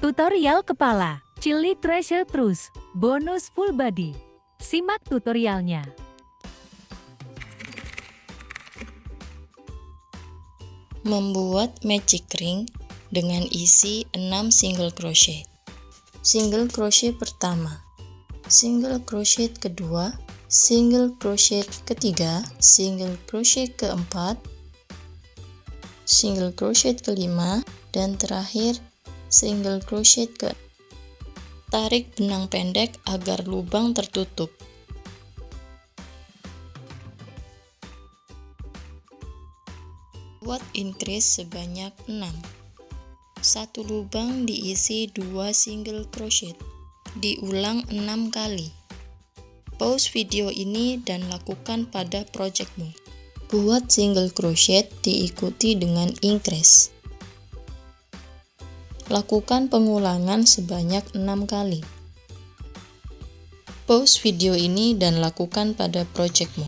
Tutorial kepala, Chili Treasure Truss, bonus full body. Simak tutorialnya. Membuat magic ring dengan isi 6 single crochet. Single crochet pertama, single crochet kedua, single crochet ketiga, single crochet keempat, single crochet kelima, dan terakhir single crochet ke. Tarik benang pendek agar lubang tertutup. Buat increase sebanyak 6. Satu lubang diisi 2 single crochet. Diulang 6 kali. Pause video ini dan lakukan pada projectmu. Buat single crochet diikuti dengan increase. Lakukan pengulangan sebanyak 6 kali. Pause video ini dan lakukan pada projectmu.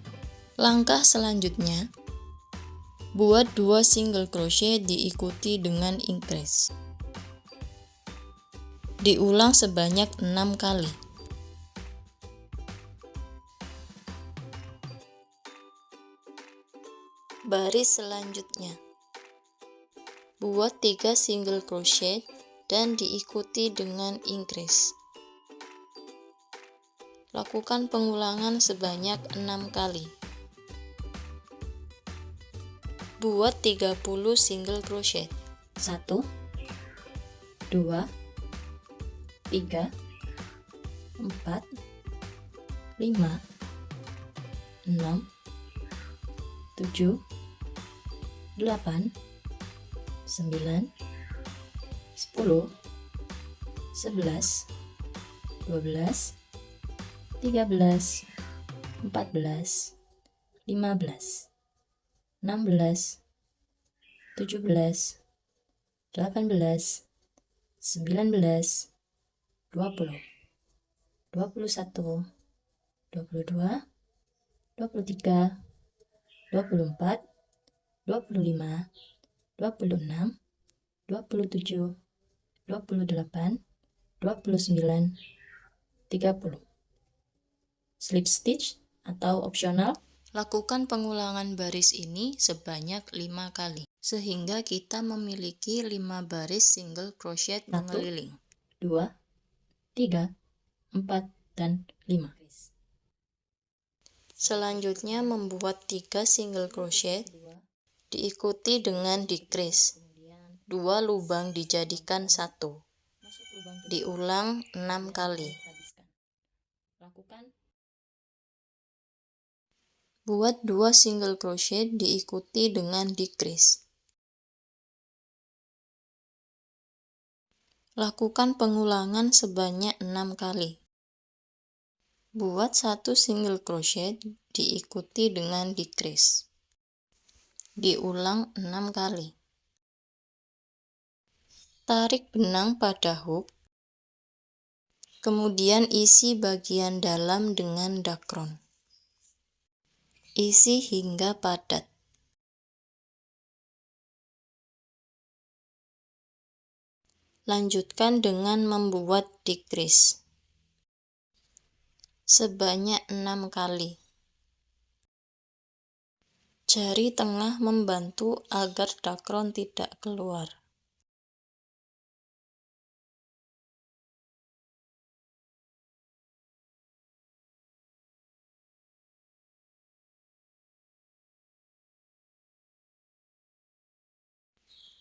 Langkah selanjutnya, buat 2 single crochet diikuti dengan increase. Diulang sebanyak 6 kali. Baris selanjutnya, buat 3 single crochet dan diikuti dengan increase. Lakukan pengulangan sebanyak 6 kali. Buat 30 single crochet. 1 2 3 4 5 6 7 8 9 10 11 12 13 14 15 16 17 18 19 20 21 22 23 24 25 26 27 28 29 30. Slip stitch atau opsional, lakukan pengulangan baris ini sebanyak 5 kali sehingga kita memiliki 5 baris single crochet mengeliling. 2 3 4 dan 5. Selanjutnya membuat 3 single crochet diikuti dengan decrease. 2 lubang dijadikan 1. Diulang 6 kali. Buat 2 single crochet diikuti dengan decrease. Lakukan pengulangan sebanyak 6 kali. Buat 1 single crochet diikuti dengan decrease. Diulang 6 kali. Tarik benang pada hook, kemudian isi bagian dalam dengan dakron. Isi hingga padat. Lanjutkan dengan membuat decrease sebanyak 6 kali. Jari tengah membantu agar dakron tidak keluar.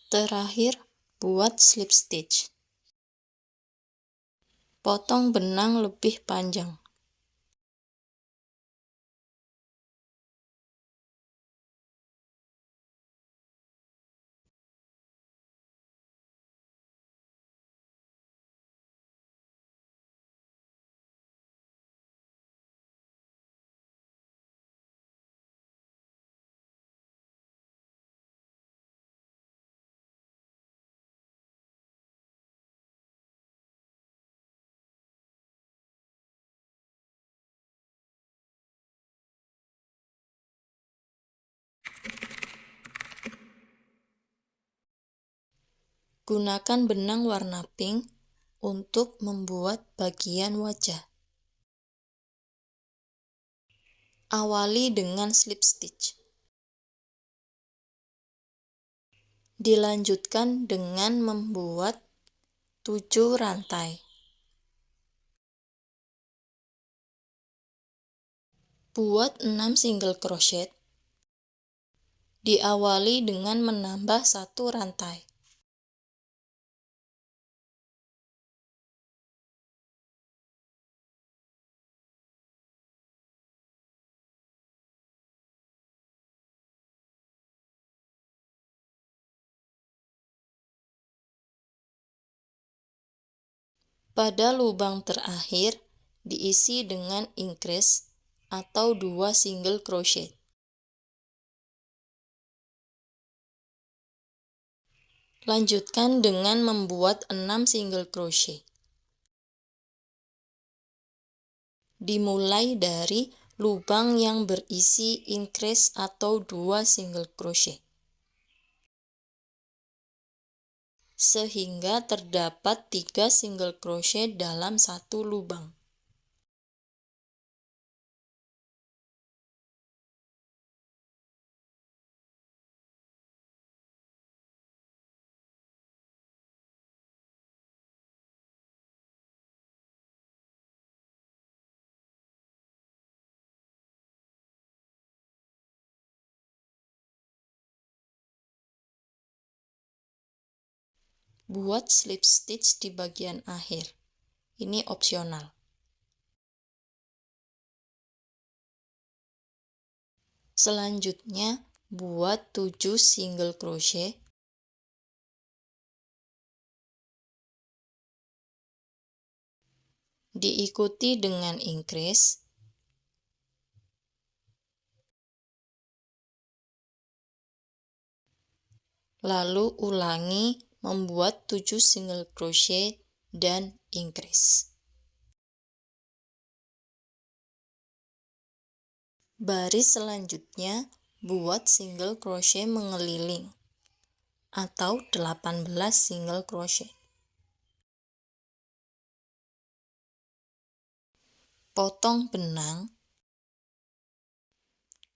Terakhir, buat slip stitch. Potong benang lebih panjang. Gunakan benang warna pink untuk membuat bagian wajah. Awali dengan slip stitch. Dilanjutkan dengan membuat 7 rantai. Buat 6 single crochet. Diawali dengan menambah 1 rantai. Pada lubang terakhir diisi dengan increase atau 2 single crochet. Lanjutkan dengan membuat 6 single crochet. Dimulai dari lubang yang berisi increase atau 2 single crochet. Sehingga terdapat 3 single crochet dalam satu lubang. Buat slip stitch di bagian akhir. Ini opsional. Selanjutnya, buat 7 single crochet. Diikuti dengan increase. Lalu ulangi membuat 7 single crochet dan increase. Baris selanjutnya buat single crochet mengeliling atau 18 single crochet. Potong benang,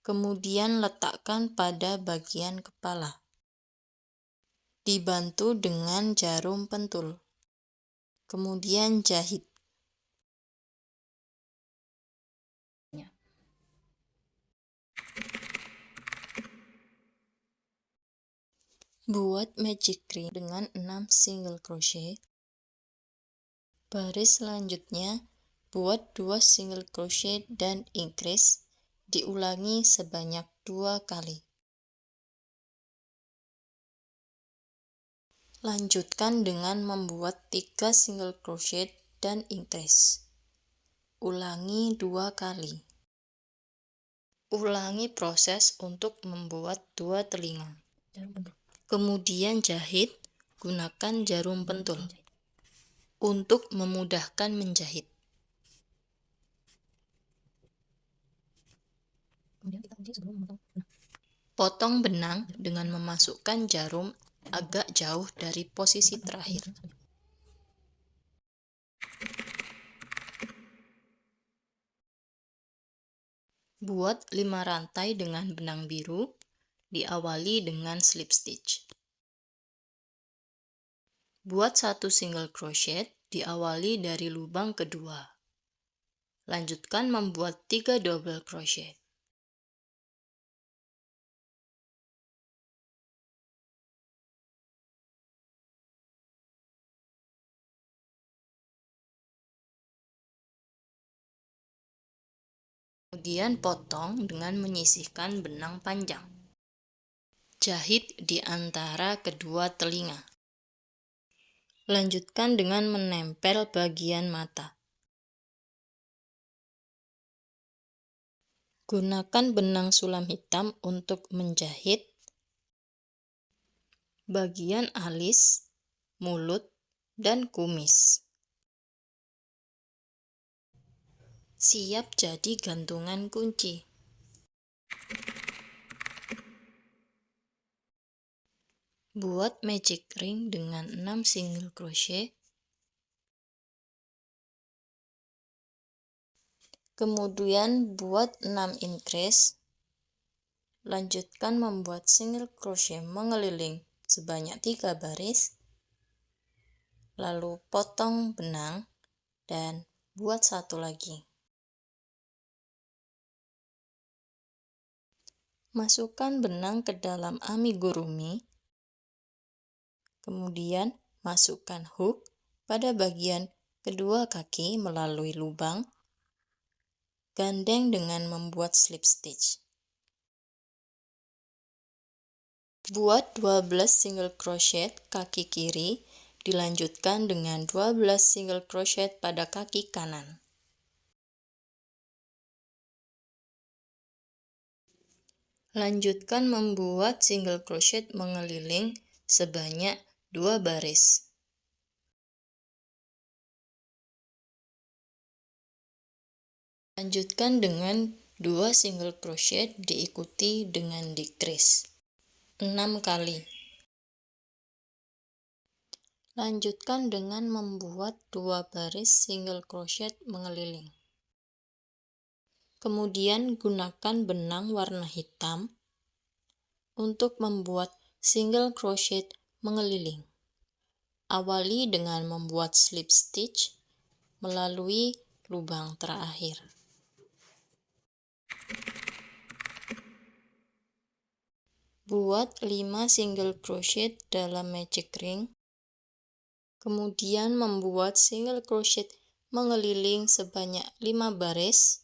kemudian letakkan pada bagian kepala. Dibantu dengan jarum pentul. Kemudian jahit. Buat magic ring dengan 6 single crochet. Baris selanjutnya buat 2 single crochet dan increase. Diulangi sebanyak 2 kali. Lanjutkan dengan membuat 3 single crochet dan increase. Ulangi 2 kali. Ulangi proses untuk membuat 2 telinga. Kemudian jahit, gunakan jarum pentul untuk memudahkan menjahit. Potong benang dengan memasukkan jarum agak jauh dari posisi terakhir. Buat 5 rantai dengan benang biru, diawali dengan slip stitch. Buat 1 single crochet, diawali dari lubang kedua. Lanjutkan membuat 3 double crochet. Kemudian potong dengan menyisihkan benang panjang. Jahit di antara kedua telinga. Lanjutkan dengan menempel bagian mata. Gunakan benang sulam hitam untuk menjahit bagian alis, mulut, dan kumis. Siap jadi gantungan kunci. Buat magic ring dengan 6 single crochet. Kemudian buat 6 increase. Lanjutkan membuat single crochet mengeliling sebanyak 3 baris. Lalu potong benang dan buat satu lagi. Masukkan benang ke dalam amigurumi. Kemudian masukkan hook pada bagian kedua kaki melalui lubang. Gandeng dengan membuat slip stitch. Buat 12 single crochet kaki kiri, dilanjutkan dengan 12 single crochet pada kaki kanan. Lanjutkan membuat single crochet mengeliling sebanyak 2 baris. Lanjutkan dengan 2 single crochet diikuti dengan decrease 6 kali. Lanjutkan dengan membuat 2 baris single crochet mengeliling. Kemudian gunakan benang warna hitam untuk membuat single crochet mengeliling. Awali dengan membuat slip stitch melalui lubang terakhir. Buat 5 single crochet dalam magic ring. Kemudian membuat single crochet mengeliling sebanyak 5 baris.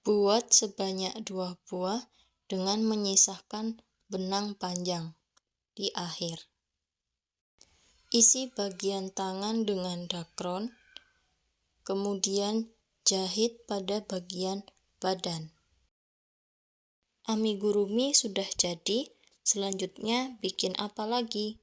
Buat sebanyak 2 buah dengan menyisakan benang panjang di akhir. Isi bagian tangan dengan dakron, kemudian jahit pada bagian badan. Amigurumi sudah jadi, selanjutnya bikin apa lagi?